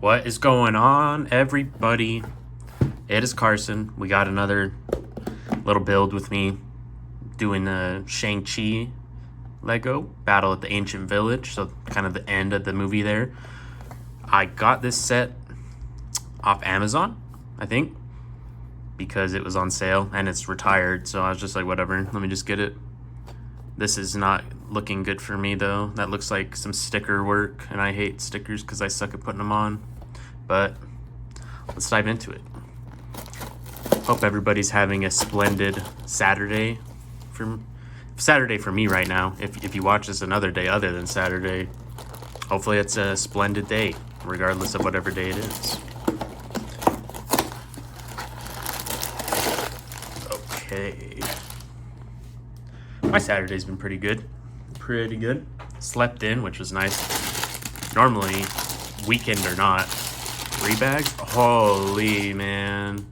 What is going on, everybody? It is Carson. We got another little build with me doing the Shang-Chi Lego Battle at the Ancient Village, so kind of the end of the movie there. I got this set off Amazon, I think, because it was on sale and it's retired, so I was just like, whatever, let me just get it. This is not looking good for me though. That looks like some sticker work, and I hate stickers because I suck at putting them on. But let's dive into it. Hope everybody's having a splendid Saturday for me right now. If you watch this another day other than Saturday, hopefully it's a splendid day, regardless of whatever day it is. Okay. My Saturday's been pretty good. Slept in, which was nice. Normally, weekend or not, 3 bags? Holy man.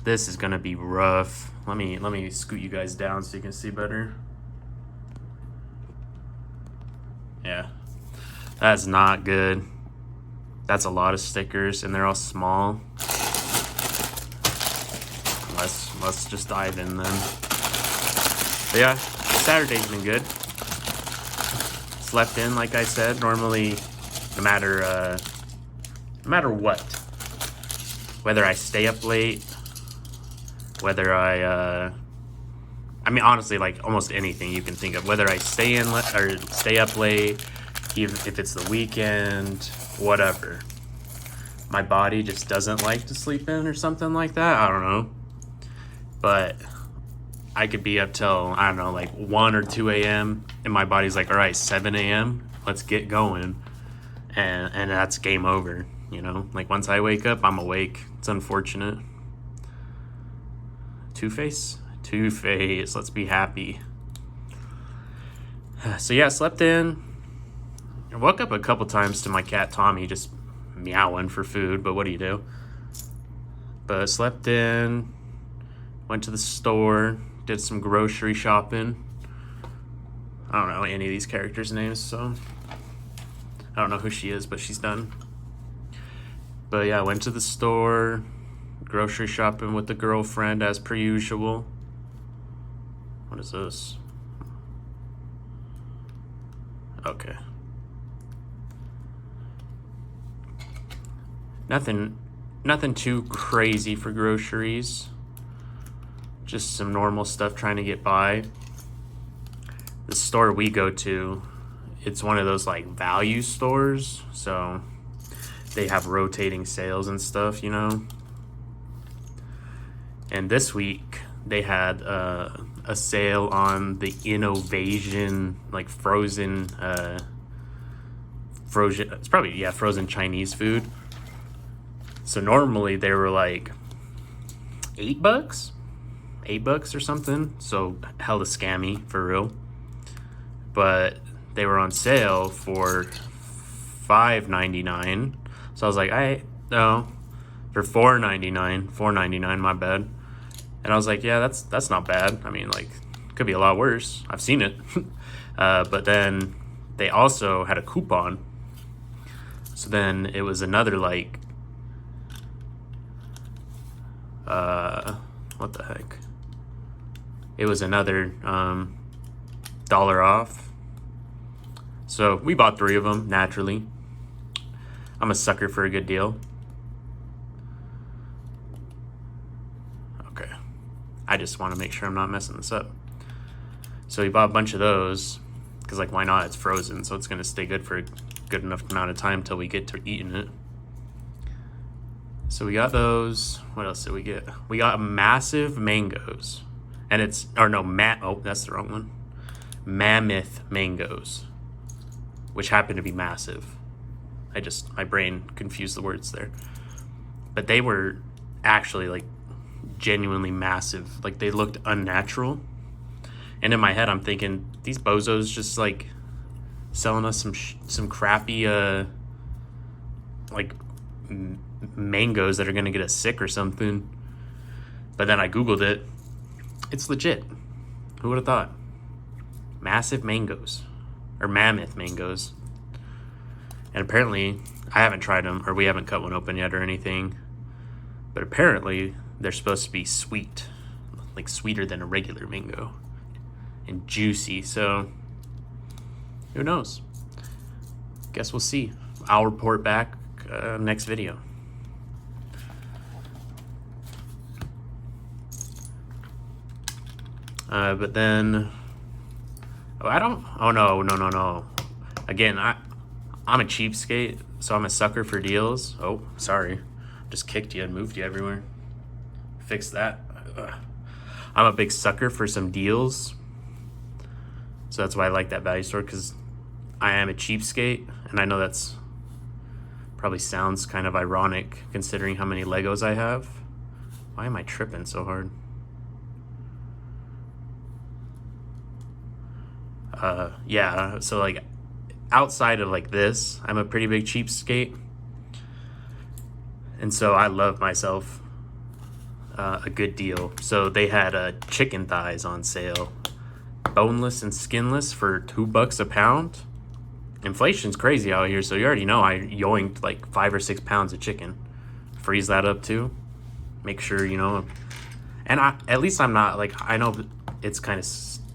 This is gonna be rough. Let me scoot you guys down so you can see better. Yeah. That's not good. That's a lot of stickers and they're all small. Let's just dive in then. But yeah, Saturday's been good. Slept in, like I said. Normally, no matter what, whether I stay up late, whether I mean, honestly, like almost anything you can think of, whether I stay in or stay up late, even if it's the weekend, whatever. My body just doesn't like to sleep in or something like that. I don't know. But I could be up till, I don't know, like 1 or 2 a.m. and my body's like, all right, 7 a.m., let's get going. And that's game over, you know? Like once I wake up, I'm awake. It's unfortunate. Two-Face, let's be happy. So yeah, slept in. I woke up a couple times to my cat Tommy just meowing for food, but what do you do? But slept in. Went to the store, did some grocery shopping. I don't know any of these characters' names, so I don't know who she is, but she's done. But yeah, I went to the store, grocery shopping with the girlfriend as per usual. What is this? Okay. Nothing too crazy for groceries. Just some normal stuff trying to get by. The store we go to, it's one of those like value stores, so they have rotating sales and stuff, you know. And this week they had a sale on the Innovation, like frozen, it's probably, yeah, frozen Chinese food. So normally they were like $8 or something, so hella scammy for real. But they were on sale for $5.99, so I was like, for $4.99, my bad. And I was like, yeah, that's not bad. I mean, like, could be a lot worse. I've seen it. But then they also had a coupon, so then it was another like what the heck? It was another $1 off. So we bought 3 of them, naturally. I'm a sucker for a good deal. Okay. I just want to make sure I'm not messing this up. So we bought a bunch of those, because like, why not? It's frozen, so it's going to stay good for a good enough amount of time till we get to eating it. So we got those. What else did we get? We got massive mangoes. And it's, or no, that's the wrong one. Mammoth mangoes, which happen to be massive. My brain confused the words there. But they were actually like genuinely massive. Like they looked unnatural. And in my head, I'm thinking, these bozos just like selling us some crappy, like mangoes that are gonna get us sick or something. But then I Googled it. It's legit. Who would have thought? Massive mangoes, or mammoth mangoes. And apparently I haven't tried them, or we haven't cut one open yet or anything. But apparently, they're supposed to be sweet. Like sweeter than a regular mango. And juicy, so who knows? Guess we'll see. I'll report back next video. But then, oh no. Again, I'm a cheapskate, so I'm a sucker for deals. Oh, sorry. Just kicked you and moved you everywhere. Fix that. I'm a big sucker for some deals. So that's why I like that value store, because I am a cheapskate, and I know that's probably sounds kind of ironic considering how many Legos I have. Why am I tripping so hard? Yeah, so like outside of like this, I'm a pretty big cheapskate. And so I love myself a good deal. So they had chicken thighs on sale. Boneless and skinless for $2 a pound. Inflation's crazy out here, so you already know I yoinked like 5 or 6 pounds of chicken. Freeze that up too. Make sure, you know. And at least I'm not like, I know it's kind of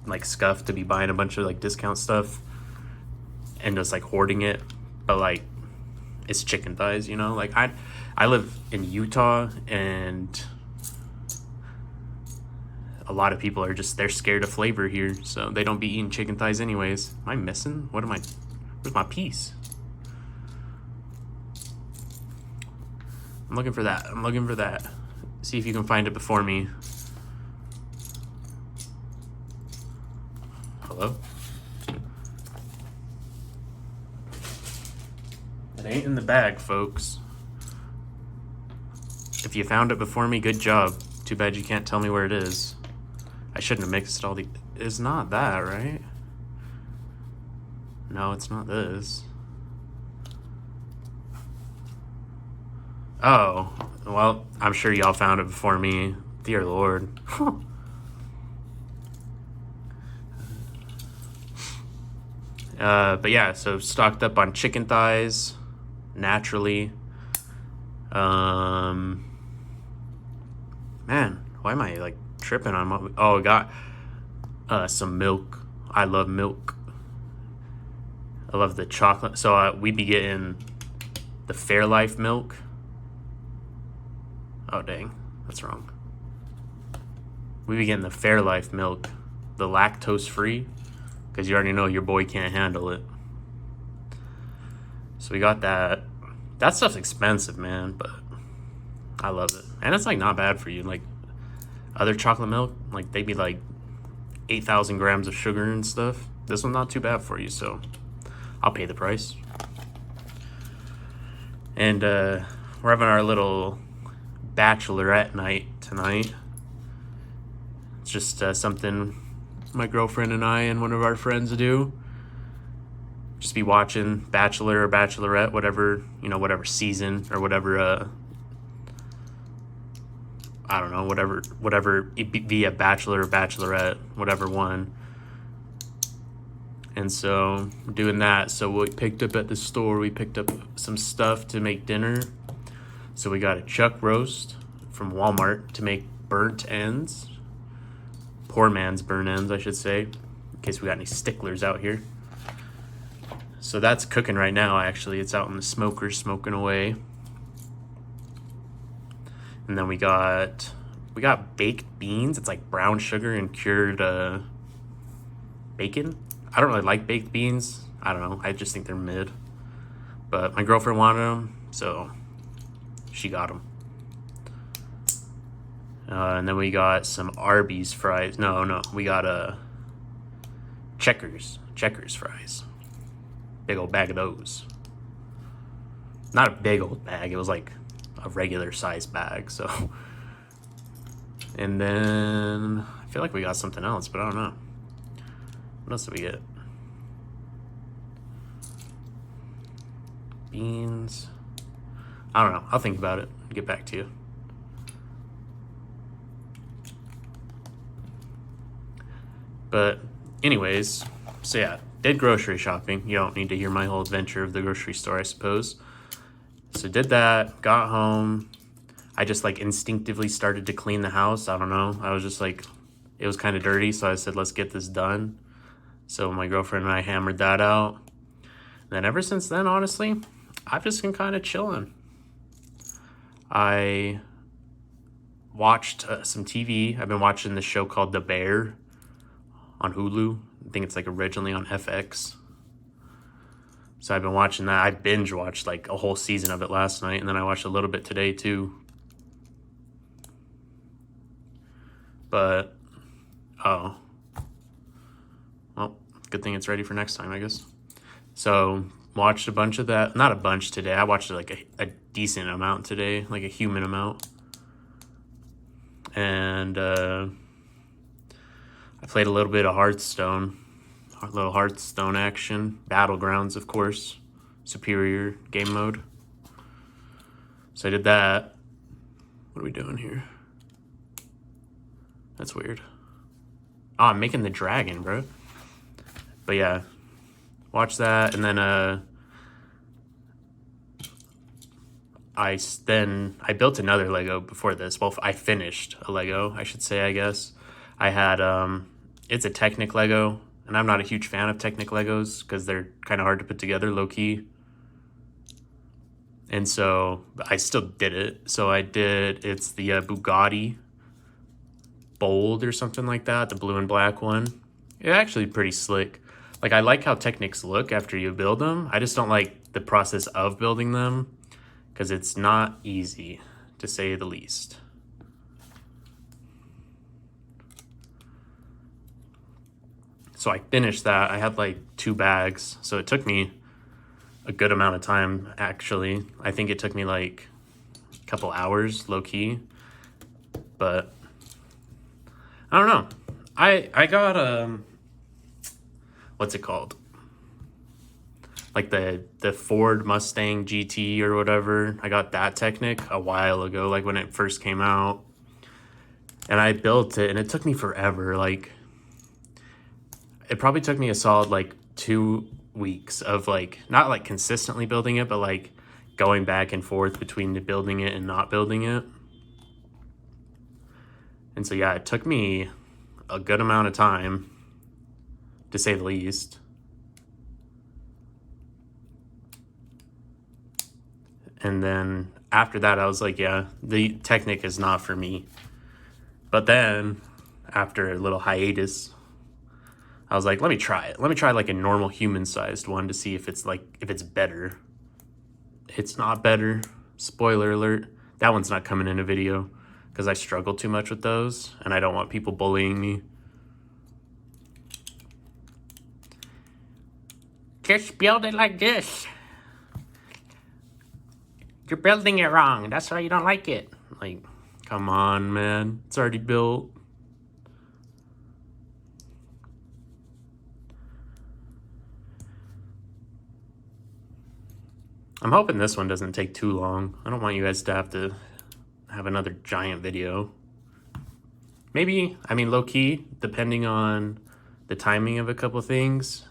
like scuffed to be buying a bunch of like discount stuff and just like hoarding it, but like it's chicken thighs, you know. Like I live in Utah, and a lot of people are just, they're scared of flavor here, so they don't be eating chicken thighs anyways. Am I missing? Where's my piece? I'm looking for that. See if you can find it before me. Hello? It ain't in the bag, folks. If you found it before me, good job. Too bad you can't tell me where it is. I shouldn't have mixed all the... It's not that, right? No, it's not this. Oh, well, I'm sure y'all found it before me. Dear Lord. But yeah, so stocked up on chicken thighs, naturally. Man, why am I like tripping on my... Oh, I got some milk. I love milk. I love the chocolate. So we'd be getting the Fairlife milk. Oh, dang. That's wrong. We'd be getting the Fairlife milk. The lactose-free. Because you already know your boy can't handle it. So we got that. That stuff's expensive, man. But I love it. And it's like not bad for you. Like other chocolate milk, like they'd be like 8,000 grams of sugar and stuff. This one's not too bad for you, so I'll pay the price. And we're having our little bachelorette night tonight. It's just something my girlfriend and I and one of our friends do. Just be watching Bachelor or Bachelorette, whatever, you know, whatever season or whatever, I don't know, whatever, be a Bachelor or Bachelorette, whatever one. And so we're doing that. So we picked up at the store, we picked up some stuff to make dinner. So we got a chuck roast from Walmart to make burnt ends. Poor man's burnt ends, I should say, in case we got any sticklers out here. So that's cooking right now, actually. It's out in the smoker, smoking away. And then we got baked beans. It's like brown sugar and cured bacon. I don't really like baked beans. I don't know. I just think they're mid. But my girlfriend wanted them, so she got them. And then we got some Arby's fries. No, we got Checkers fries. Big old bag of those. Not a big old bag. It was like a regular size bag. So, and then I feel like we got something else, but I don't know. What else did we get? Beans. I don't know. I'll think about it and get back to you. But anyways, so yeah, did grocery shopping. You don't need to hear my whole adventure of the grocery store, I suppose. So did that, got home. I just like instinctively started to clean the house. I don't know. I was just like, it was kind of dirty. So I said, let's get this done. So my girlfriend and I hammered that out. And then ever since then, honestly, I've just been kind of chilling. I watched some TV. I've been watching this show called The Bear on Hulu. I think it's like originally on FX. So I've been watching that. I binge watched like a whole season of it last night, and then I watched a little bit today too. But, oh. Well, good thing it's ready for next time, I guess. So, watched a bunch of that. Not a bunch today. I watched like a decent amount today, like a human amount. And I played a little bit of Hearthstone. A little Hearthstone action. Battlegrounds, of course. Superior game mode. So I did that. What are we doing here? That's weird. Oh, I'm making the dragon, bro. But yeah, watch that, and then I built another Lego before this. Well, I finished a Lego, I should say. I guess I had it's a Technic Lego, and I'm not a huge fan of Technic Legos because they're kind of hard to put together, low key. And so I still did it. So I did. It's the Bugatti Bold or something like that, the blue and black one. It's actually pretty slick. Like, I like how Technics look after you build them. I just don't like the process of building them because it's not easy, to say the least. So I finished that. I had like 2 bags, so it took me a good amount of time, actually. I think it took me like a couple hours, low key. But I don't know. I got what's it called? Like the Ford Mustang GT or whatever. I got that Technic a while ago, like when it first came out. And I built it, and it took me forever. Like, it probably took me a solid like 2 weeks of like, not like consistently building it, but like going back and forth between the building it and not building it. And so yeah, it took me a good amount of time, to say the least. And then after that, I was like, yeah, the Technic is not for me. But then, after a little hiatus, I was like, let me try it. Let me try like a normal human-sized one to see if it's better. It's not better. Spoiler alert. That one's not coming in a video because I struggle too much with those, and I don't want people bullying me. Just build it like this. You're building it wrong. That's why you don't like it. Like, come on, man. It's already built. I'm hoping this one doesn't take too long. I don't want you guys to have another giant video. Maybe, I mean, low-key, depending on the timing of a couple things,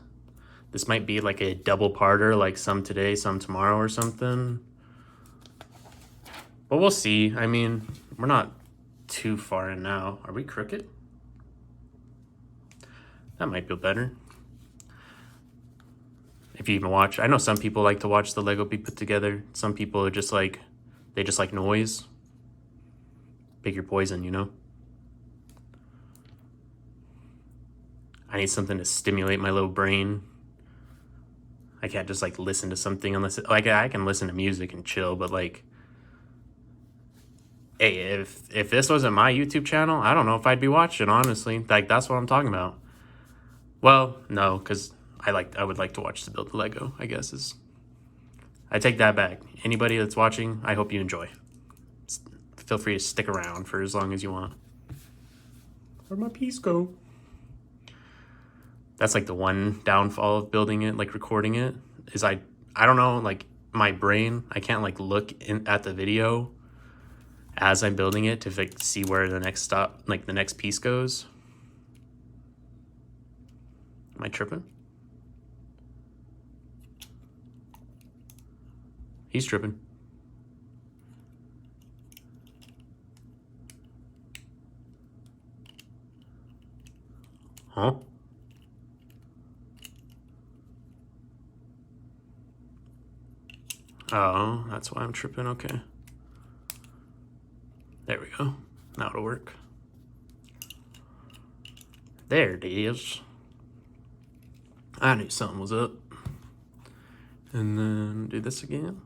this might be like a double-parter, like some today, some tomorrow or something. But we'll see. I mean, we're not too far in now. Are we crooked? That might feel better. If you even watch. I know some people like to watch the Lego be put together. Some people are just like, they just like noise. Pick your poison, you know? I need something to stimulate my little brain. I can't just like listen to something unless it, like, I can listen to music and chill, but like, hey, if this wasn't my YouTube channel, I don't know if I'd be watching, honestly. Like, that's what I'm talking about. Well, no, because I would like to watch the build the Lego, I guess is. I take that back. Anybody that's watching, I hope you enjoy. Feel free to stick around for as long as you want. Where'd my piece go? That's like the one downfall of building it, like recording it, is I don't know, like my brain, I can't like look at the video as I'm building it to like see where the next stop, like the next piece goes. Am I tripping? He's tripping. Huh? Oh, that's why I'm tripping. Okay. There we go. Now it'll work. There it is. I knew something was up. And then do this again.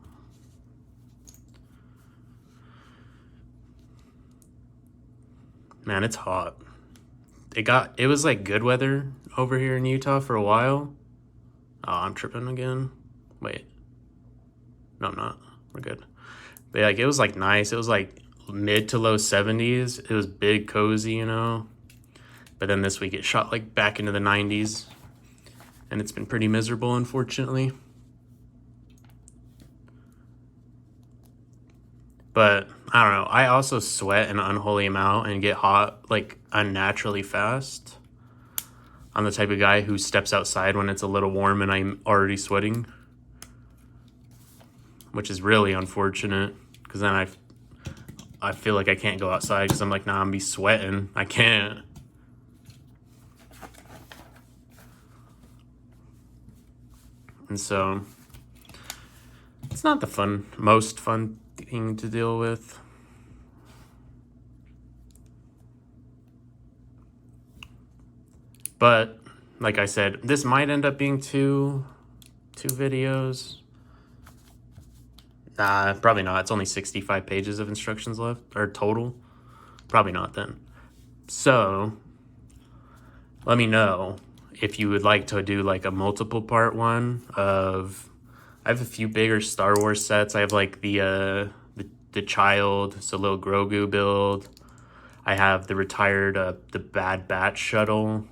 Man, it's hot. It was like good weather over here in Utah for a while. Oh, I'm tripping again. Wait. No, I'm not. We're good. But like it was like nice. It was like mid to low 70s. It was big, cozy, you know. But then this week it shot like back into the 90s. And it's been pretty miserable, unfortunately. But I don't know. I also sweat an unholy amount and get hot like unnaturally fast. I'm the type of guy who steps outside when it's a little warm and I'm already sweating, which is really unfortunate because then I feel like I can't go outside because I'm like, nah, I'm be sweating. I can't. And so it's not the most fun thing to deal with. But like I said, this might end up being two videos. Probably not. It's only 65 pages of instructions left, or total. Probably not then. So let me know if you would like to do like a multiple part one of. I have a few bigger Star Wars sets. I have like the child, so little Grogu build. I have the retired the Bad Batch shuttle.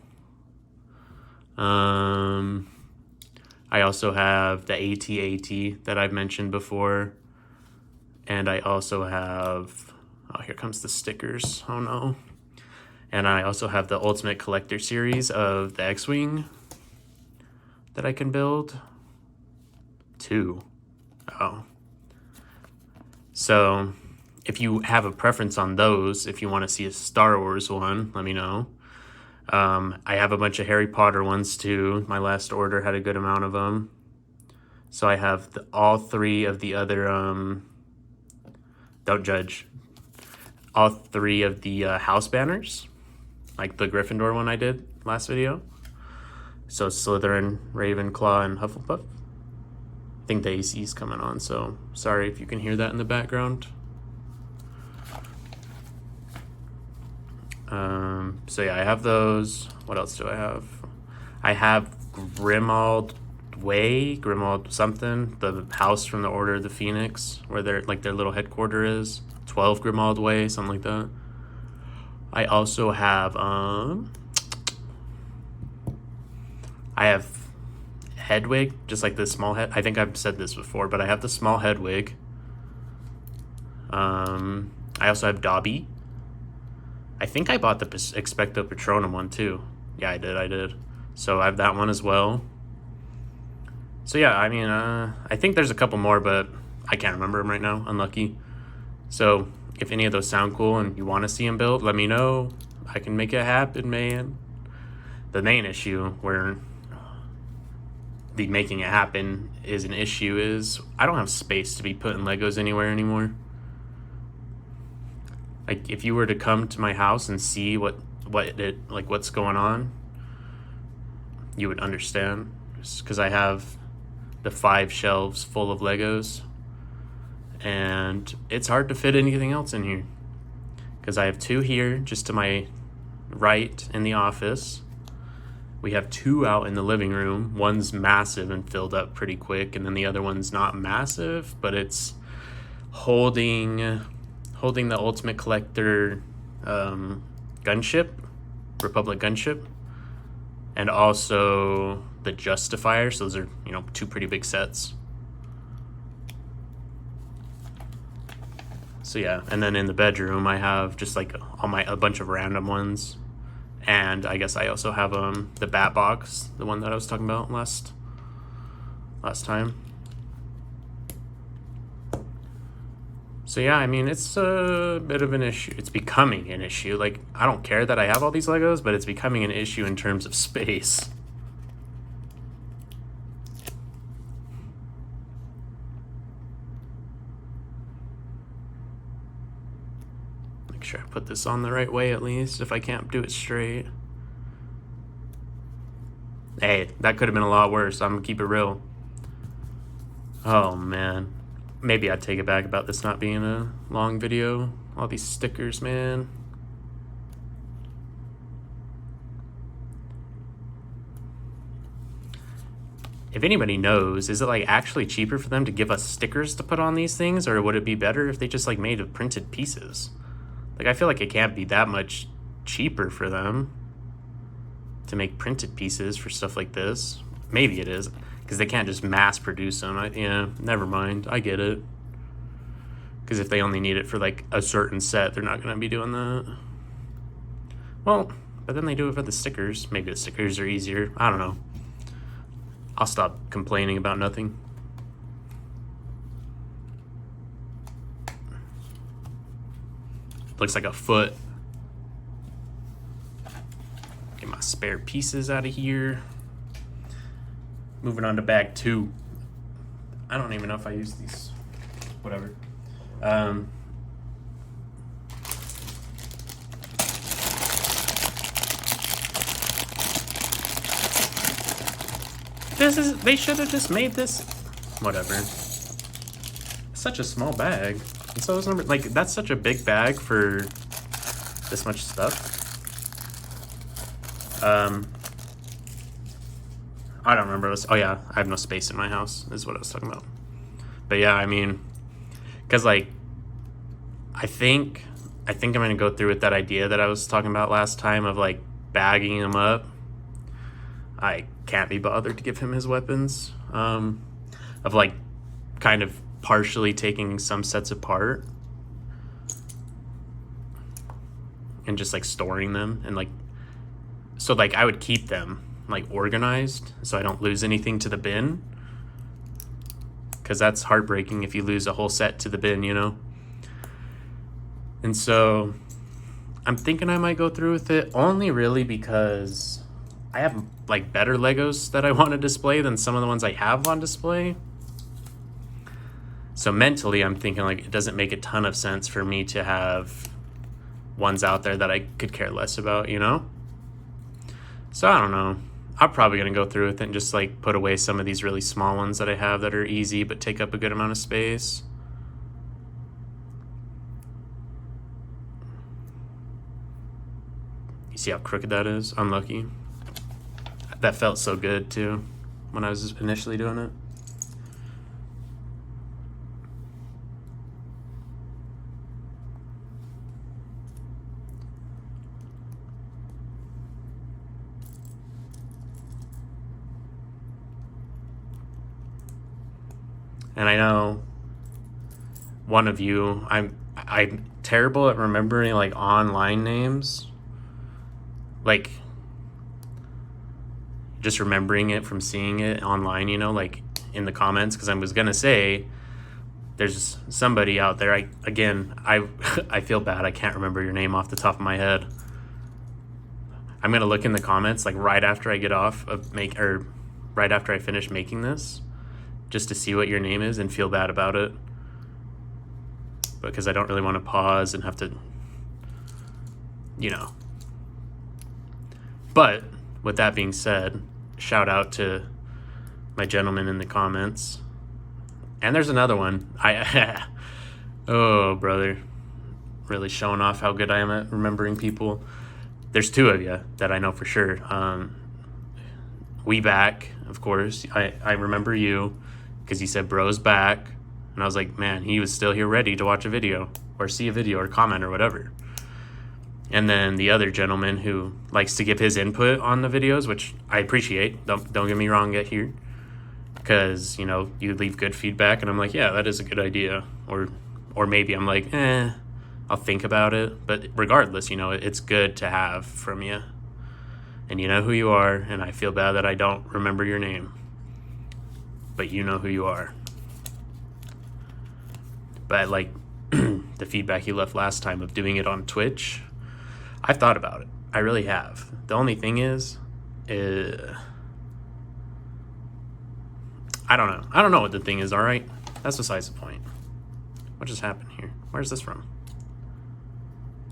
I also have the AT-AT that I've mentioned before. And I also have, oh, here comes the stickers. Oh no. And I also have the Ultimate Collector series of the X-Wing that I can build. 2. Oh. So if you have a preference on those, if you want to see a Star Wars one, let me know. I have a bunch of Harry Potter ones too. My last order had a good amount of them. So I have all 3 of the other, don't judge, all 3 of the house banners, like the Gryffindor one I did last video. So Slytherin, Ravenclaw, and Hufflepuff. I think the AC's coming on, so sorry if you can hear that in the background. So yeah, I have those. What else do I have? I have Grimald something, the house from the Order of the Phoenix, where their little headquarter is. 12 Grimald Way, something like that. I also have I have Hedwig, just like the small head. I think I've said this before, but I have the small Hedwig. I also have Dobby. I think I bought the Expecto Patronum one too. Yeah, I did. So I have that one as well. So yeah, I mean, I think there's a couple more, but I can't remember them right now. Unlucky. So if any of those sound cool and you want to see them built, let me know. I can make it happen, man. The main issue where the making it happen is an issue is I don't have space to be putting Legos anywhere anymore. Like if you were to come to my house and see what's going on, you would understand. Just because I have the 5 shelves full of Legos, and it's hard to fit anything else in here. Because I have 2 here, just to my right in the office. We have 2 out in the living room. One's massive and filled up pretty quick, and then the other one's not massive, but it's holding the Ultimate Collector gunship, Republic gunship, and also the Justifier. So those are, 2 pretty big sets. So yeah, and then in the bedroom I have just like a bunch of random ones, and I guess I also have the Bat Box, the one that I was talking about last time. So yeah, I mean, it's a bit of an issue. It's becoming an issue. Like, I don't care that I have all these Legos, but it's becoming an issue in terms of space. Make sure I put this on the right way at least, if I can't do it straight. Hey, that could have been a lot worse. I'm gonna keep it real. Oh man. Maybe I'd take it back about this not being a long video. All these stickers, man. If anybody knows, is it like actually cheaper for them to give us stickers to put on these things, or would it be better if they just like made of printed pieces? Like, I feel like it can't be that much cheaper for them to make printed pieces for stuff like this. Maybe it is, because they can't just mass produce them. Yeah, never mind. I get it. Because if they only need it for like a certain set, they're not going to be doing that. Well, but then they do it for the stickers. Maybe the stickers are easier. I don't know. I'll stop complaining about nothing. Looks like a foot. Get my spare pieces out of here. Moving on to bag 2. I don't even know if I use these. Whatever. They should have just made this, whatever. Such a small bag. And so like, that's such a big bag for this much stuff. I don't remember this. Oh yeah, I have no space in my house is what I was talking about. But yeah, I mean, because like, I think I'm gonna go through with that idea that I was talking about last time of like bagging him up. I can't be bothered to give him his weapons. Of like kind of partially taking some sets apart and just like storing them, and like, so like I would keep them like organized so I don't lose anything to the bin, because that's heartbreaking if you lose a whole set to the bin, you know. And so I'm thinking I might go through with it, only really because I have like better Legos that I want to display than some of the ones I have on display. So mentally I'm thinking like it doesn't make a ton of sense for me to have ones out there that I could care less about, you know? So I don't know. I'm probably going to go through with it and just like put away some of these really small ones that I have that are easy but take up a good amount of space. You see how crooked that is? Unlucky. That felt so good too when I was initially doing it. And I know one of you, I'm terrible at remembering like online names. Like just remembering it from seeing it online, you know, like in the comments, because I was gonna say there's somebody out there. I feel bad. I can't remember your name off the top of my head. I'm gonna look in the comments like right after I get off of right after I finish making this, just to see what your name is and feel bad about it, because I don't really want to pause and have to, you know. But with that being said, shout out to my gentleman in the comments. And there's another one. Oh, brother. Really showing off how good I am at remembering people. There's 2 of you that I know for sure. We back, of course. I remember you because you said bro's back. And I was like, man, he was still here ready to watch a video or see a video or comment or whatever. And then the other gentleman who likes to give his input on the videos, which I appreciate. Don't get me wrong yet here. Because, you know, you leave good feedback and I'm like, yeah, that is a good idea. Or maybe I'm like, I'll think about it. But regardless, you know, it's good to have from you. And you know who you are, and I feel bad that I don't remember your name. But you know who you are. But like, the feedback you left last time of doing it on Twitch. I've thought about it. I really have. The only thing is I don't know. I don't know what the thing is, all right? That's besides the point. What just happened here? Where's this from?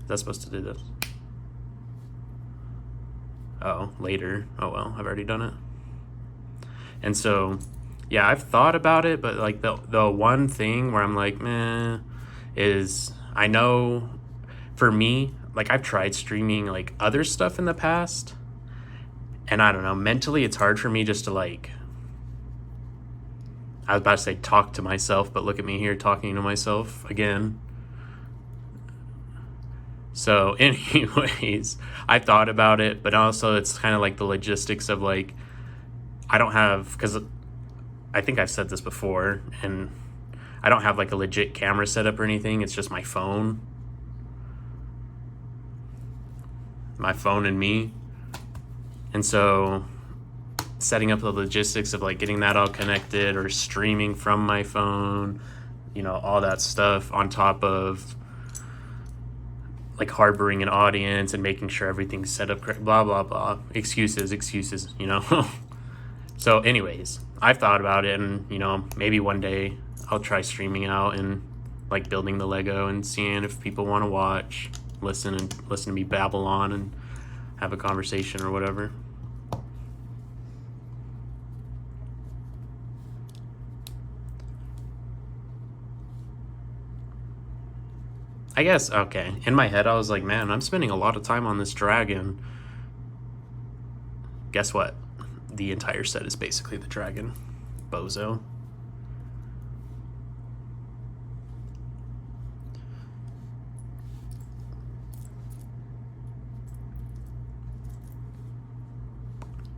Is that supposed to do this? Oh, later. Oh, well, I've already done it. And so, yeah, I've thought about it, but like the one thing where I'm like, meh, is I know for me, like I've tried streaming like other stuff in the past, and I don't know, mentally it's hard for me just to like, I was about to say talk to myself, but look at me here talking to myself again. So anyways, I thought about it, but also it's kind of like the logistics of like, I don't have, because I think I've said this before, and I don't have like a legit camera setup or anything. It's just my phone and me. And so setting up the logistics of like getting that all connected or streaming from my phone, you know, all that stuff on top of like harboring an audience and making sure everything's set up correct, blah, blah, blah. Excuses, you know. So anyways, I've thought about it, and, you know, maybe one day I'll try streaming out and like building the Lego and seeing if people want to watch, listen to me babble on and have a conversation or whatever. I guess, okay. In my head, I was like, man, I'm spending a lot of time on this dragon. Guess what? The entire set is basically the dragon. Bozo.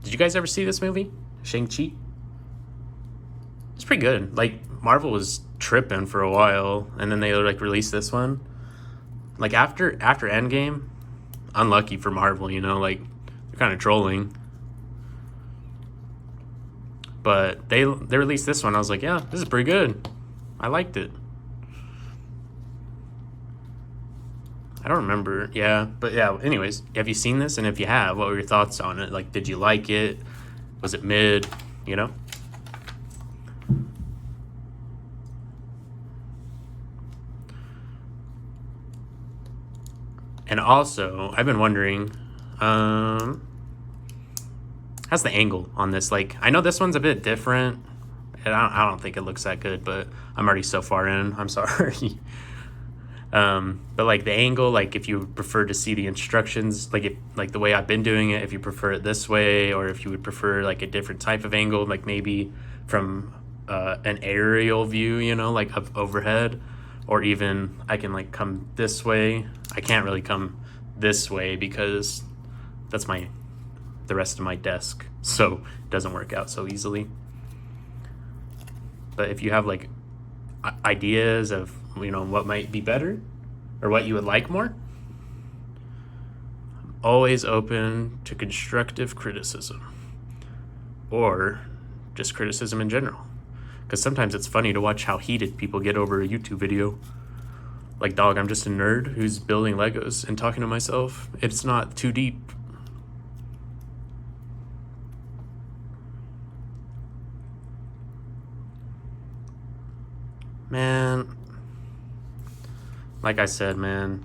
Did you guys ever see this movie? Shang-Chi? It's pretty good. Like, Marvel was tripping for a while, and then they like released this one. Like after Endgame, unlucky for Marvel, you know, like they're kind of trolling. But they released this one. I was like, yeah, this is pretty good. I liked it. I don't remember. Yeah, but yeah, anyways, have you seen this? And if you have, what were your thoughts on it? Like, did you like it? Was it mid? You know? And also, I've been wondering, how's the angle on this? Like, I know this one's a bit different, and I don't think it looks that good, but I'm already so far in. I'm sorry. But like the angle, like if you prefer to see the instructions, like if like the way I've been doing it, if you prefer it this way, or if you would prefer like a different type of angle, like maybe from an aerial view, you know, like of overhead, or even I can like come this way. I can't really come this way because that's the rest of my desk, so it doesn't work out so easily. But if you have like ideas of, you know, what might be better or what you would like more, I'm always open to constructive criticism or just criticism in general, because sometimes it's funny to watch how heated people get over a YouTube video. Like, dog, I'm just a nerd who's building Legos and talking to myself. It's not too deep. Man, like I said, man,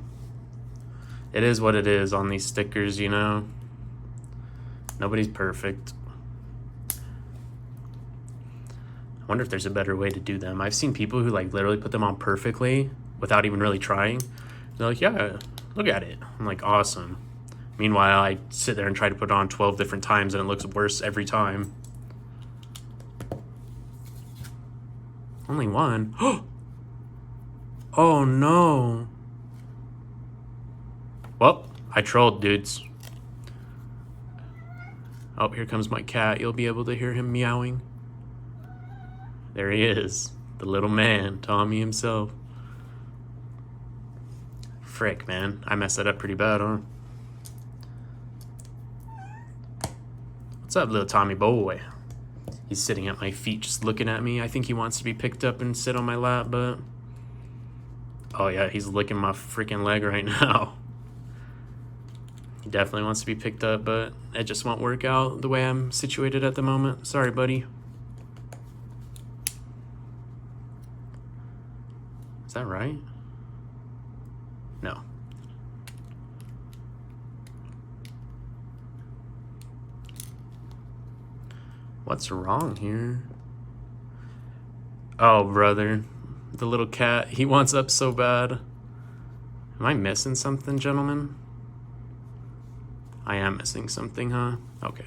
it is what it is on these stickers, you know? Nobody's perfect. I wonder if there's a better way to do them. I've seen people who like literally put them on perfectly without even really trying. They're like, yeah, look at it. I'm like, awesome. Meanwhile, I sit there and try to put it on 12 different times and it looks worse every time. Only one. Oh no. Well, I trolled, dudes. Oh, here comes my cat. You'll be able to hear him meowing. There he is. The little man, Tommy himself. Frick, man. I messed that up pretty bad, huh? What's up, little Tommy boy? He's sitting at my feet just looking at me. I think he wants to be picked up and sit on my lap, but... Oh yeah, he's licking my freaking leg right now. He definitely wants to be picked up, but it just won't work out the way I'm situated at the moment. Sorry, buddy. Is that right? No. What's wrong here? Oh, brother. The little cat, he wants up so bad. Am I missing something, gentlemen? I am missing something, huh? Okay.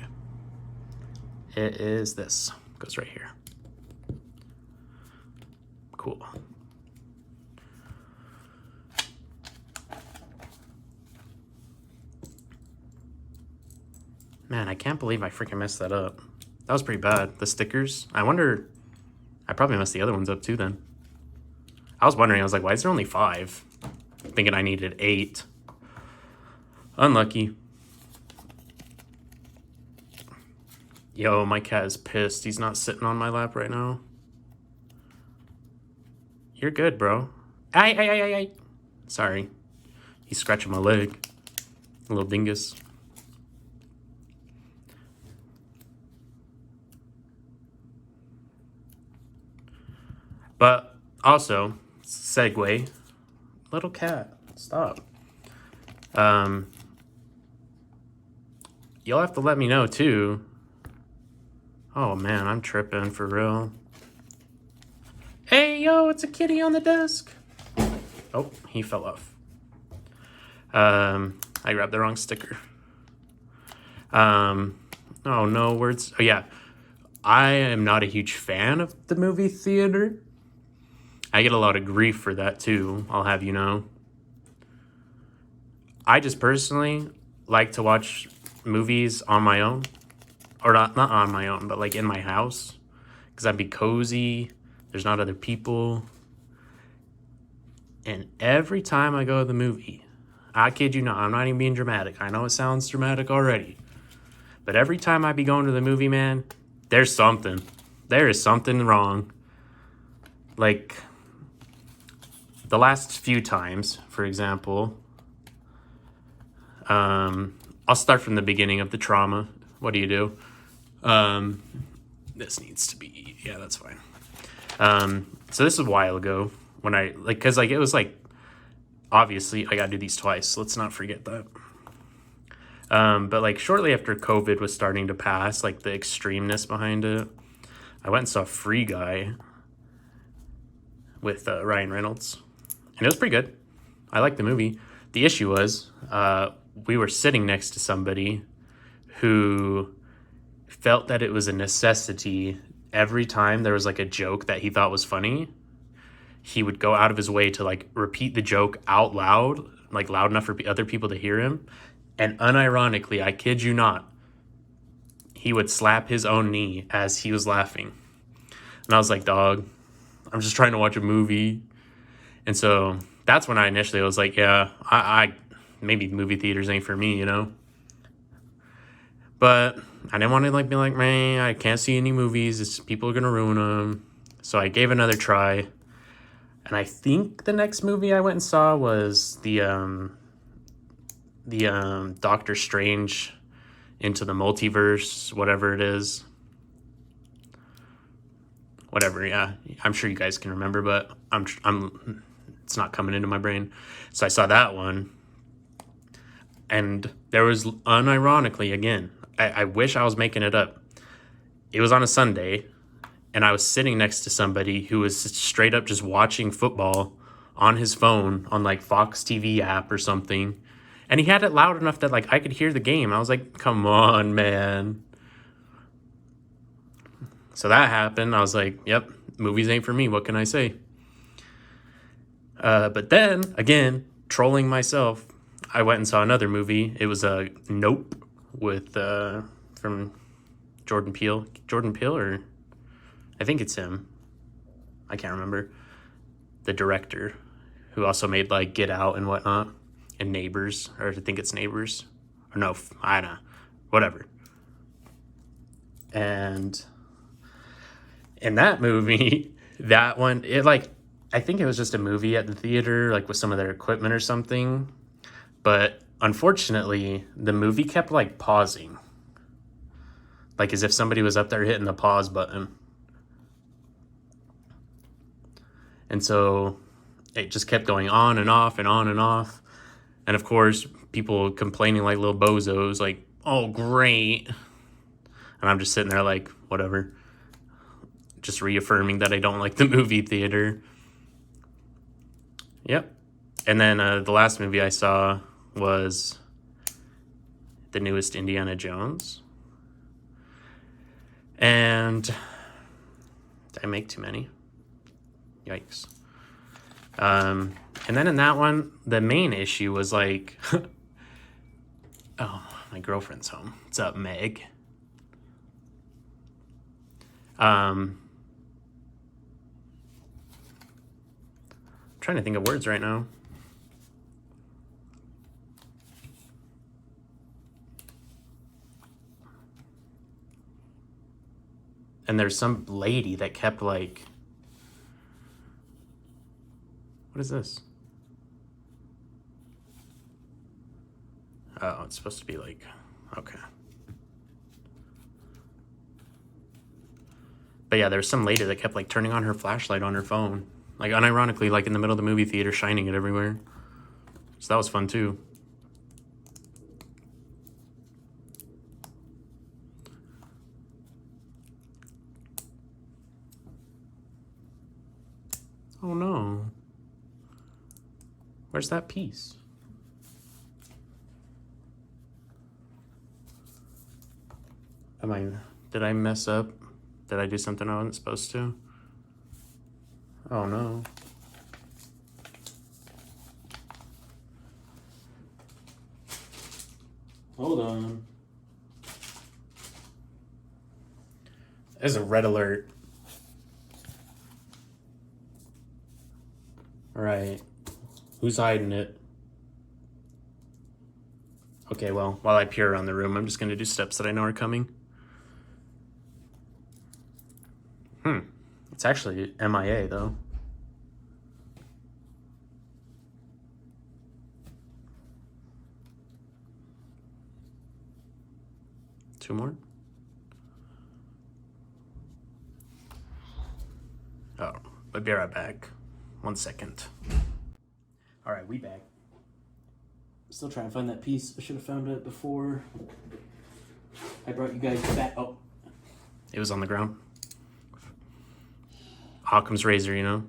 It is this. Goes right here. Cool. Man, I can't believe I freaking messed that up. That was pretty bad. The stickers. I wonder... I probably messed the other ones up too then. I was wondering, I was like, why is there only 5? Thinking I needed 8. Unlucky. Yo, my cat is pissed. He's not sitting on my lap right now. You're good, bro. Ay. Sorry. He's scratching my leg. A little dingus. But also, segue. Little cat, stop. You'll have to let me know too. Oh man, I'm tripping for real. Hey yo, it's a kitty on the desk. Oh, he fell off. I grabbed the wrong sticker. Oh no, words. Oh yeah, I am not a huge fan of the movie theater. I get a lot of grief for that too, I'll have you know. I just personally like to watch movies on my own. Or not on my own, but like in my house. Because I'd be cozy. There's not other people. And every time I go to the movie, I kid you not, I'm not even being dramatic. I know it sounds dramatic already. But every time I be going to the movie, man, there's something. There is something wrong. Like, the last few times, for example, I'll start from the beginning of the trauma. What do you do? This needs to be, yeah, that's fine. So this is a while ago when I, like, cause like, it was like, obviously I gotta do these twice. Let's not forget that. But like shortly after COVID was starting to pass, like the extremeness behind it, I went and saw Free Guy with Ryan Reynolds, and it was pretty good. I liked the movie. The issue was we were sitting next to somebody who felt that it was a necessity every time there was like a joke that he thought was funny. He would go out of his way to like repeat the joke out loud, like loud enough for other people to hear him. And unironically, I kid you not, he would slap his own knee as he was laughing. And I was like, dog, I'm just trying to watch a movie. And so that's when I initially was like, yeah, I maybe movie theaters ain't for me, you know? But I didn't want to like be like, man, I can't see any movies. People are going to ruin them. So I gave another try. And I think the next movie I went and saw was the Doctor Strange Into the Multiverse, whatever it is. Whatever, yeah. I'm sure you guys can remember, but it's not coming into my brain. So I saw that one. And there was, unironically, again, I wish I was making it up. It was on a Sunday, and I was sitting next to somebody who was straight up just watching football on his phone on like Fox TV app or something. And he had it loud enough that like I could hear the game. I was like, come on, man. So that happened. I was like, yep, movies ain't for me. What can I say? But then, again, trolling myself, I went and saw another movie. It was a Nope with from Jordan Peele. Jordan Peele, or I think it's him. I can't remember. The director, who also made like Get Out and whatnot, and Neighbors, or I think it's Neighbors, or no, I don't know, whatever. And in that movie, that one, it like, I think it was just a movie at the theater, like with some of their equipment or something. But unfortunately, the movie kept like pausing, like as if somebody was up there hitting the pause button. And so it just kept going on and off and on and off. And of course, people complaining like little bozos, like, oh, great. And I'm just sitting there like, whatever. Just reaffirming that I don't like the movie theater. Yep. And then the last movie I saw was the newest Indiana Jones. And did I make too many? Yikes. And then in that one, the main issue was like, oh, my girlfriend's home. What's up, Meg? Trying to think of words right now. And there's some lady that kept like, what is this? Oh, it's supposed to be like, okay. But yeah, there's some lady that kept like turning on her flashlight on her phone. Like unironically, like in the middle of the movie theater, shining it everywhere. So that was fun too. Oh no. Where's that piece? Did I mess up? Did I do something I wasn't supposed to? Oh no. Hold on. There's a red alert. All right. Who's hiding it? Okay, well, while I peer around the room, I'm just going to do steps that I know are coming. It's actually MIA, though. Two more. Oh, I'll be right back. 1 second. All right, we back. Still trying to find that piece. I should have found it before I brought you guys back. Oh, it was on the ground. Occam's razor, you know?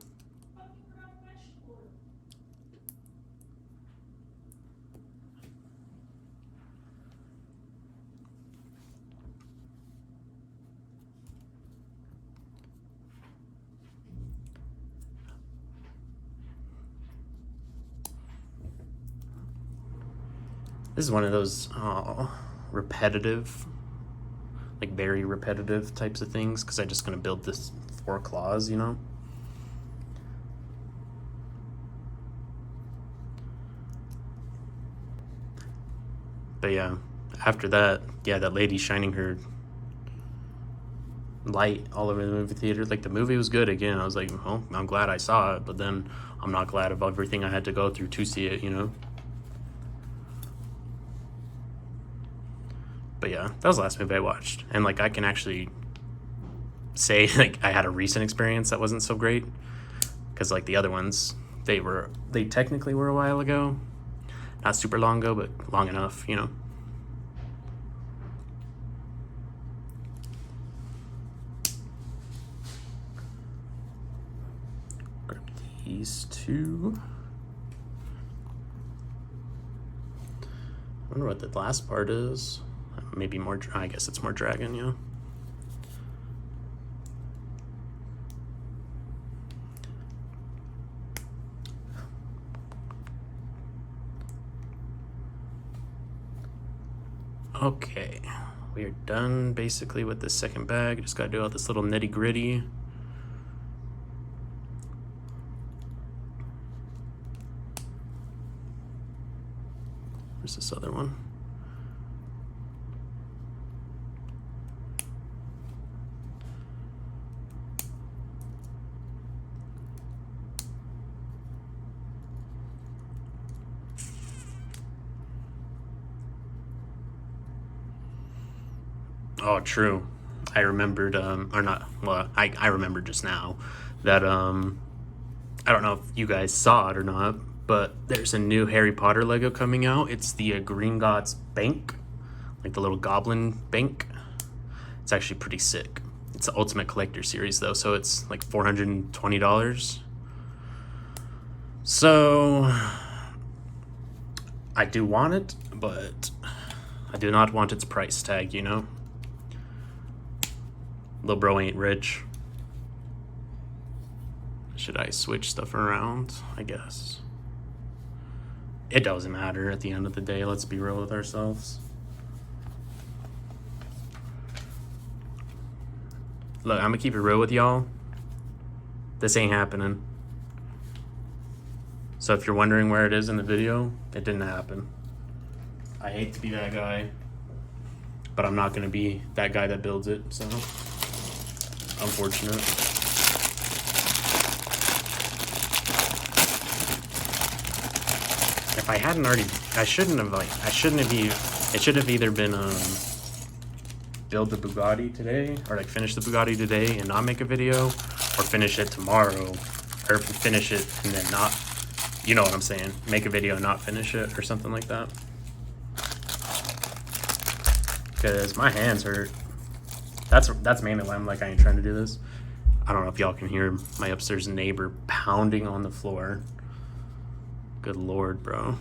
This is one of those repetitive, like very repetitive types of things, because I'm just going to build this 4 claws, you know? But yeah, after that, yeah, that lady shining her light all over the movie theater. Like, the movie was good again. I was like, well, I'm glad I saw it, but then I'm not glad of everything I had to go through to see it, you know? But yeah, that was the last movie I watched. And like, I can actually say like I had a recent experience that wasn't so great, because like the other ones, they technically were a while ago, not super long ago, but long enough, you know. Grab these 2. I wonder what the last part is. Maybe more, I guess it's more dragon, yeah. Okay, we are done basically with this second bag. Just gotta do all this little nitty gritty. Where's this other one? Oh, true. I remembered, or not, well, I remembered just now that, I don't know if you guys saw it or not, but there's a new Harry Potter Lego coming out. It's the Green Gods Bank, like the little goblin bank. It's actually pretty sick. It's the Ultimate Collector Series, though, so it's like $420. So, I do want it, but I do not want its price tag, you know? Lil bro ain't rich. Should I switch stuff around? I guess. It doesn't matter at the end of the day, let's be real with ourselves. Look, I'm gonna keep it real with y'all. This ain't happening. So if you're wondering where it is in the video, it didn't happen. I hate to be that guy, but I'm not gonna be that guy that builds it, so unfortunate. If I hadn't already, it should have either been build the Bugatti today, or like finish the Bugatti today and not make a video, or finish it tomorrow, or finish it and then not, you know what I'm saying, make a video and not finish it, or something like that. Because my hands hurt. That's mainly why I'm like, I ain't trying to do this. I don't know if y'all can hear my upstairs neighbor pounding on the floor. Good lord, bro.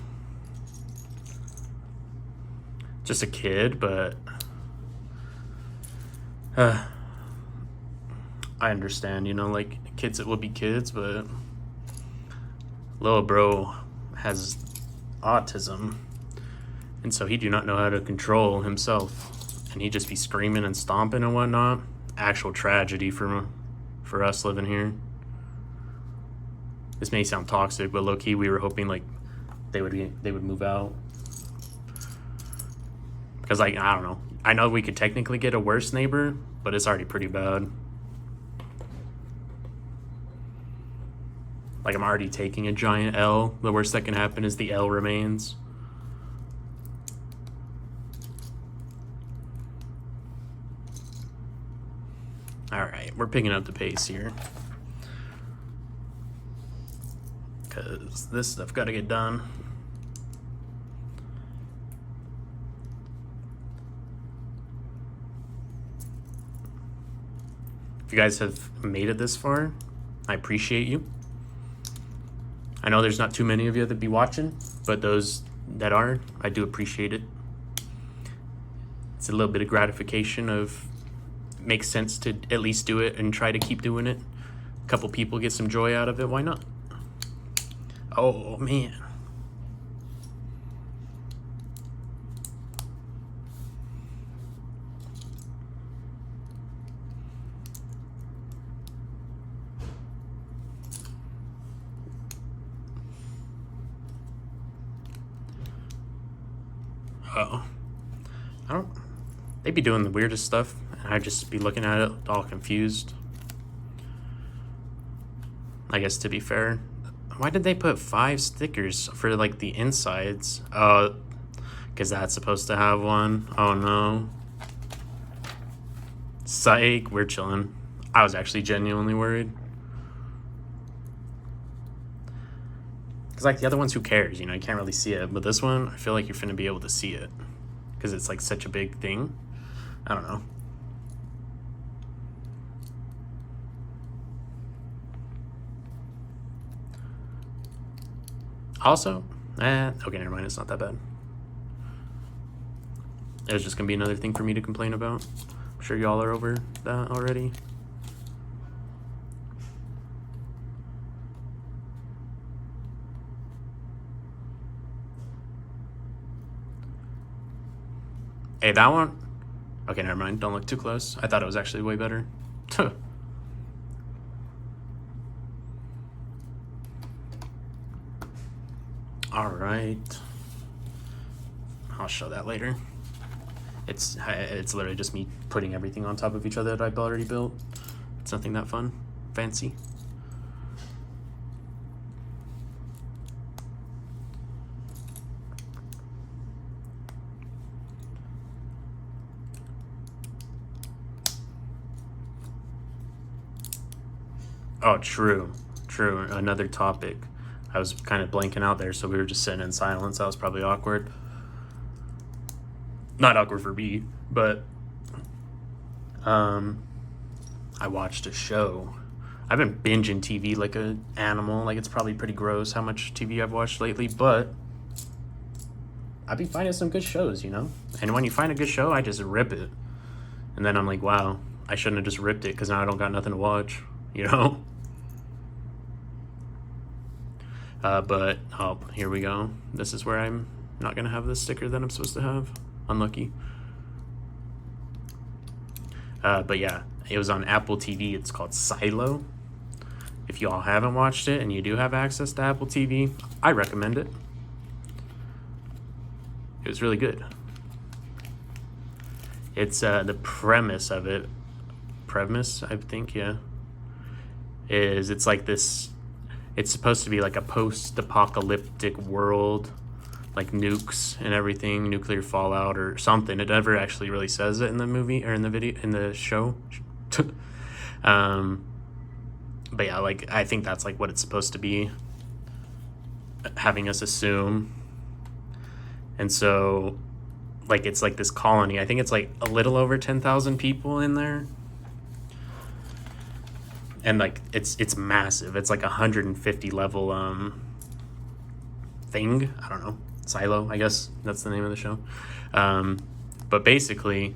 Just a kid, but I understand, you know, like kids that will be kids, but little bro has autism, and so he do not know how to control himself, and he just be screaming and stomping and whatnot. Actual tragedy for us living here. This may sound toxic, but low-key we were hoping like they would move out, because like, I don't know, I know we could technically get a worse neighbor, but it's already pretty bad. Like, I'm already taking a giant L. The worst that can happen is the L remains. All right, we're picking up the pace here, because this stuff got to get done. If you guys have made it this far, I appreciate you. I know there's not too many of you that be watching, but those that are, I do appreciate it. It's a little bit of gratification of, makes sense to at least do it and try to keep doing it. A couple people get some joy out of it, why not? Oh man. Uh-oh. They be doing the weirdest stuff, and I'd just be looking at it all confused. I guess, to be fair, why did they put 5 stickers for like the insides? Because that's supposed to have one. Oh no. Psych, we're chilling. I was actually genuinely worried. Because like the other ones, who cares? You know, you can't really see it. But this one, I feel like you're finna be able to see it, because it's like such a big thing. I don't know. Also, okay, never mind. It's not that bad. It was just gonna be another thing for me to complain about. I'm sure y'all are over that already. Hey, that one? Okay, never mind. Don't look too close. I thought it was actually way better. All right. I'll show that later. It's literally just me putting everything on top of each other that I've already built. It's nothing that fun, fancy. Oh, true. True. Another topic. I was kind of blanking out there, so we were just sitting in silence. That was probably awkward. Not awkward for me, but I watched a show. I've been binging TV like an animal. Like, it's probably pretty gross how much TV I've watched lately, but I've been finding some good shows, you know? And when you find a good show, I just rip it. And then I'm like, wow, I shouldn't have just ripped it because now I don't got nothing to watch, you know? But, oh, here we go. This is where I'm not going to have the sticker that I'm supposed to have. Unlucky. But yeah, it was on Apple TV. It's called Silo. If you all haven't watched it and you do have access to Apple TV, I recommend it. It was really good. It's the premise of it. Premise, I think, yeah. Is it's like this. It's supposed to be like a post-apocalyptic world, like nukes and everything, nuclear fallout or something. It never actually really says it in the movie or in the video in the show. But yeah, like I think that's like what it's supposed to be, having us assume. And so, like it's like this colony. I think it's like a little over 10,000 people in there. And like it's massive. It's like 150 level thing. I don't know. Silo, I guess that's the name of the show. But basically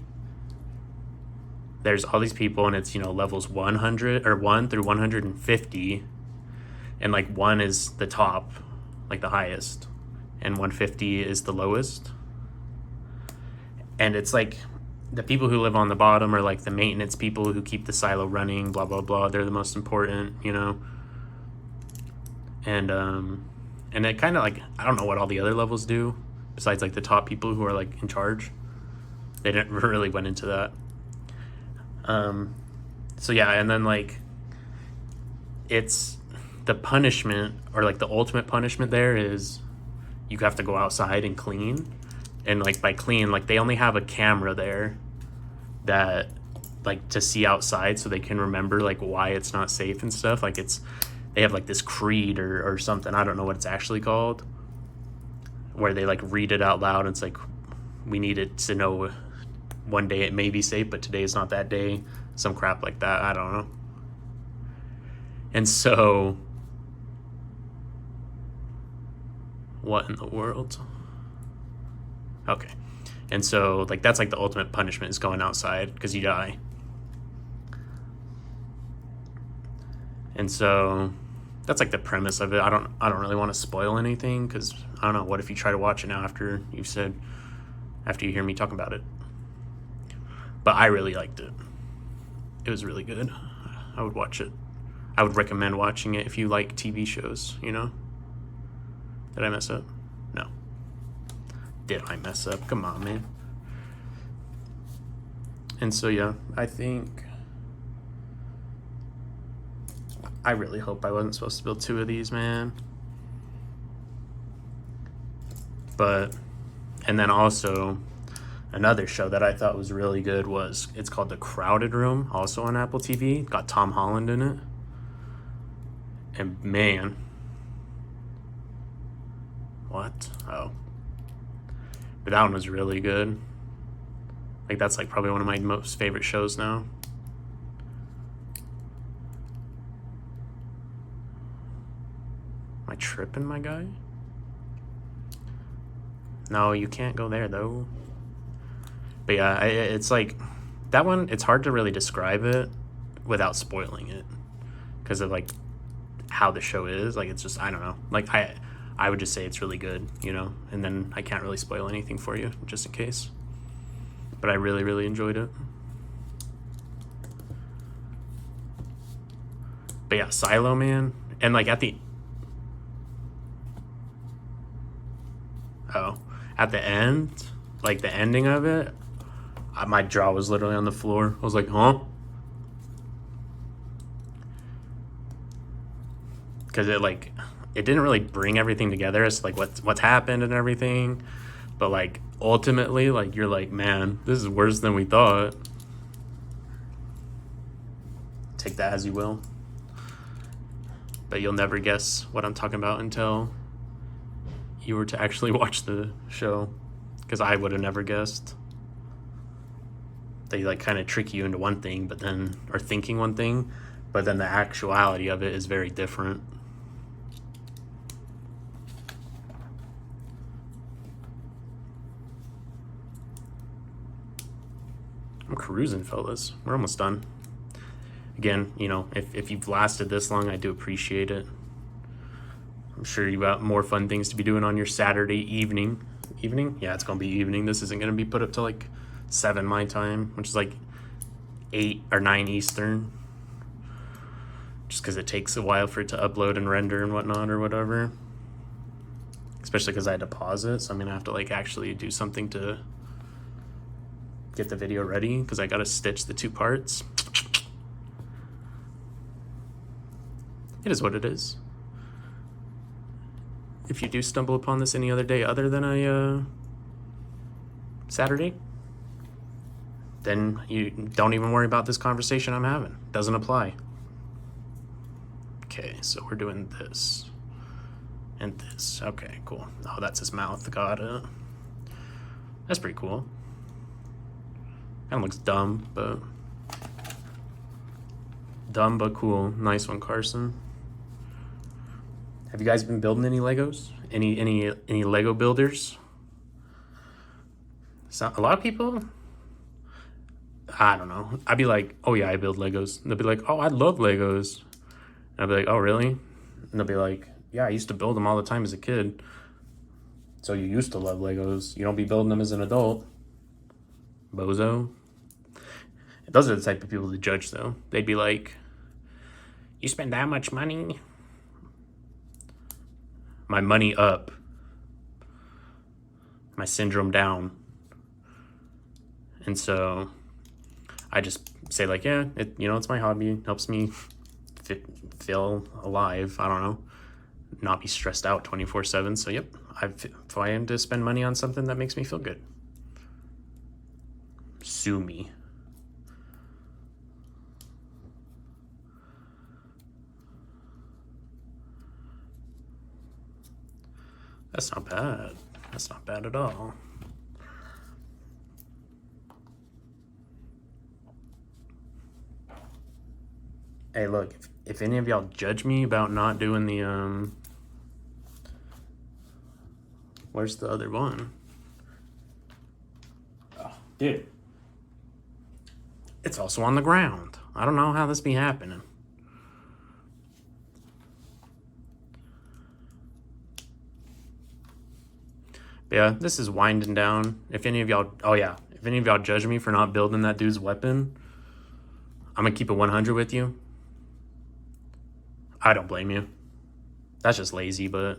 there's all these people and it's, you know, levels 100 or 1 through 150, and like 1 is the top, like the highest, and 150 is the lowest. And it's like the people who live on the bottom are like the maintenance people who keep the silo running, blah blah blah. They're the most important, you know. And it kind of like, I don't know what all the other levels do besides like the top people who are like in charge. They didn't really went into that. So yeah, and then like it's the punishment, or like the ultimate punishment there is you have to go outside and clean. And like by clean, like they only have a camera there that like to see outside so they can remember like why it's not safe and stuff. Like they have like this creed or something, I don't know what it's actually called, where they like read it out loud. And it's like, we need it to know one day it may be safe, but today is not that day. Some crap like that. I don't know. And so, what in the world? Okay. And so, like, that's like the ultimate punishment is going outside because you die. And so, that's like the premise of it. I don't really want to spoil anything because I don't know. What if you try to watch it now after you hear me talk about it? But I really liked it. It was really good. I would watch it. I would recommend watching it if you like TV shows, you know? Did I mess up? No. Did I mess up? Come on, man. And so, yeah, I think... I really hope I wasn't supposed to build 2 of these, man. But... And then also... Another show that I thought was really good it's called The Crowded Room, also on Apple TV. Got Tom Holland in it. And man. What? Oh. But that one was really good. Like that's like probably one of my most favorite shows now. Am I tripping, my guy? No, you can't go there though. But yeah, it's like that one. It's hard to really describe it without spoiling it because of like how the show is. Like it's just, I don't know. Like I would just say it's really good, you know. And then I can't really spoil anything for you just in case. But I really, really enjoyed it. But yeah, Silo, man, and like at the end, like the ending of it. My jaw was literally on the floor. I was like, huh? Because it didn't really bring everything together as like what's happened and everything. But like ultimately, like you're like, man, this is worse than we thought. Take that as you will. but you'll never guess what I'm talking about until you were to actually watch the show, because I would have never guessed. They like kind of trick you into one thing, but then, or thinking one thing, but then the actuality of it is very different. I'm cruising, fellas. We're almost done. Again, you know, if you've lasted this long, I do appreciate it. I'm sure you got more fun things to be doing on your Saturday evening. Evening? Yeah, it's gonna be evening. This isn't gonna be put up till like 7 my time, which is like 8 or 9 Eastern. Just because it takes a while for it to upload and render and whatnot or whatever. Especially because I had to pause it, so I'm gonna have to like actually do something to get the video ready, because I gotta stitch the 2 parts. It is what it is. If you do stumble upon this any other day other than a Saturday, then you don't even worry about this conversation I'm having. Doesn't apply. Okay, so we're doing this and this. Okay, cool. Oh, that's his mouth. Got it. That's pretty cool. Kind of looks dumb, but cool. Nice one, Carson. Have you guys been building any Legos? Any Lego builders? So, a lot of people, I don't know. I'd be like, oh yeah, I build Legos. And they'll be like, oh, I love Legos. And I'd be like, oh really? And they'll be like, yeah, I used to build them all the time as a kid. So you used to love Legos. You don't be building them as an adult. Bozo. Those are the type of people to judge, though. They'd be like, you spend that much money? My money up. My syndrome down. And I just say like, yeah, it's my hobby. It helps me feel alive. I don't know. Not be stressed out 24/7. So yep, if I am to spend money on something that makes me feel good, sue me. That's not bad. That's not bad at all. Hey, look, if any of y'all judge me about not doing the, where's the other one? Oh, dude. It's also on the ground. I don't know how this be happening. But yeah, this is winding down. If any of y'all judge me for not building that dude's weapon, I'm gonna keep it 100 with you. I don't blame you. That's just lazy, but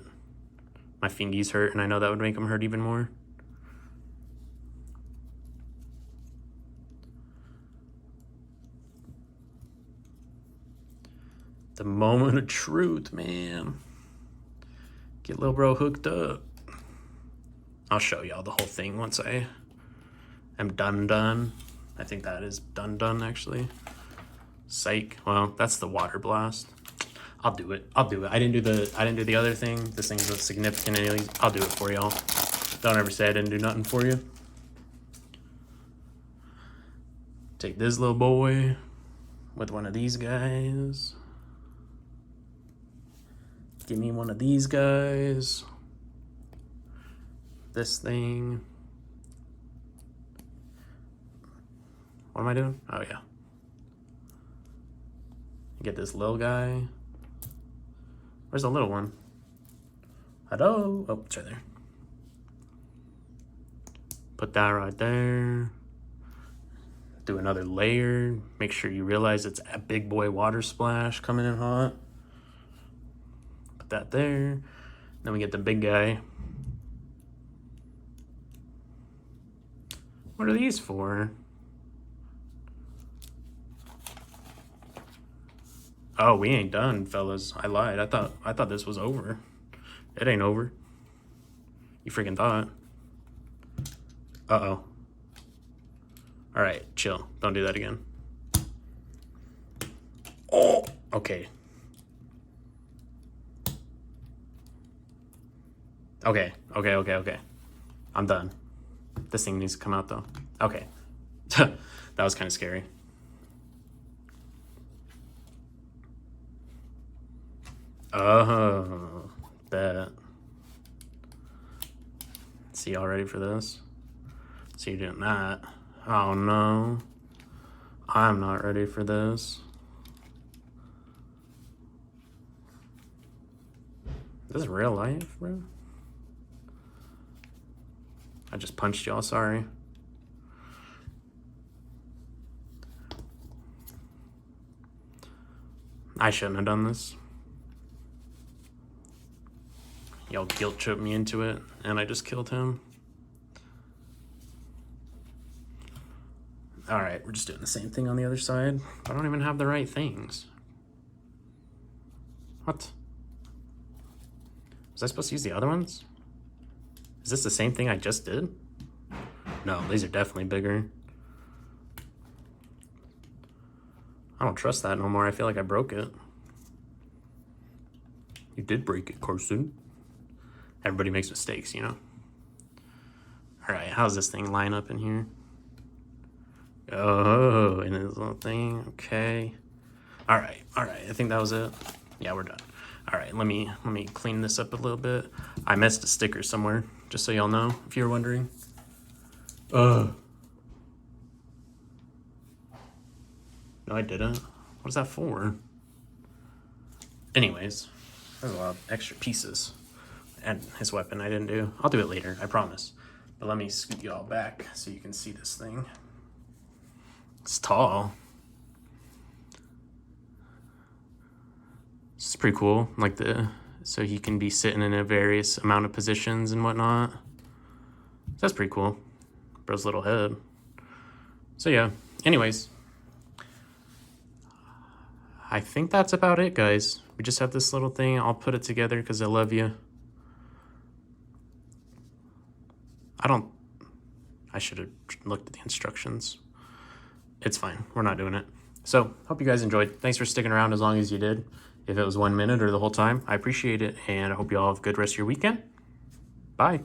my fingies hurt, and I know that would make them hurt even more. The moment of truth, man. Get little bro hooked up. I'll show y'all the whole thing once I am done. I think that is done actually. Psych. Well, that's the water blast. I'll do it. I didn't do the other thing. This thing's a significant alien. I'll do it for y'all. Don't ever say I didn't do nothing for you. Take this little boy with one of these guys. Give me one of these guys. This thing. What am I doing? Oh yeah. Get this little guy. Where's the little one? Hello? Oh, it's right there. Put that right there. Do another layer. Make sure you realize it's a big boy water splash coming in hot. Put that there. Then we get the big guy. What are these for? Oh, we ain't done, fellas. I lied. I thought this was over. It ain't over. You freaking thought. Uh-oh. All right, chill. Don't do that again. Oh, okay. Okay, okay, okay, okay. I'm done. This thing needs to come out though. Okay. That was kind of scary. Oh, bet. See, y'all ready for this? So you're doing that. Oh no. I'm not ready for this. This is real life, bro. I just punched y'all, sorry. I shouldn't have done this. Y'all guilt tripped me into it, and I just killed him. Alright, we're just doing the same thing on the other side. I don't even have the right things. What? Was I supposed to use the other ones? Is this the same thing I just did? No, these are definitely bigger. I don't trust that no more. I feel like I broke it. You did break it, Carson. Everybody makes mistakes, you know? Alright, how's this thing line up in here? Oh, and this little thing. Okay. Alright, I think that was it. Yeah, we're done. Alright, let me clean this up a little bit. I missed a sticker somewhere, just so y'all know, if you're wondering. No, I didn't. What is that for? Anyways, there's a lot of extra pieces. And his weapon I didn't do. I'll do it later, I promise. But let me scoot y'all back so you can see this thing. It's tall. It's pretty cool. Like so he can be sitting in a various amount of positions and whatnot. That's pretty cool. Bro's little head. So yeah, anyways. I think that's about it, guys. We just have this little thing. I'll put it together because I love you. I should have looked at the instructions. It's fine. We're not doing it. So, hope you guys enjoyed. Thanks for sticking around as long as you did. If it was 1 minute or the whole time, I appreciate it. And I hope you all have a good rest of your weekend. Bye.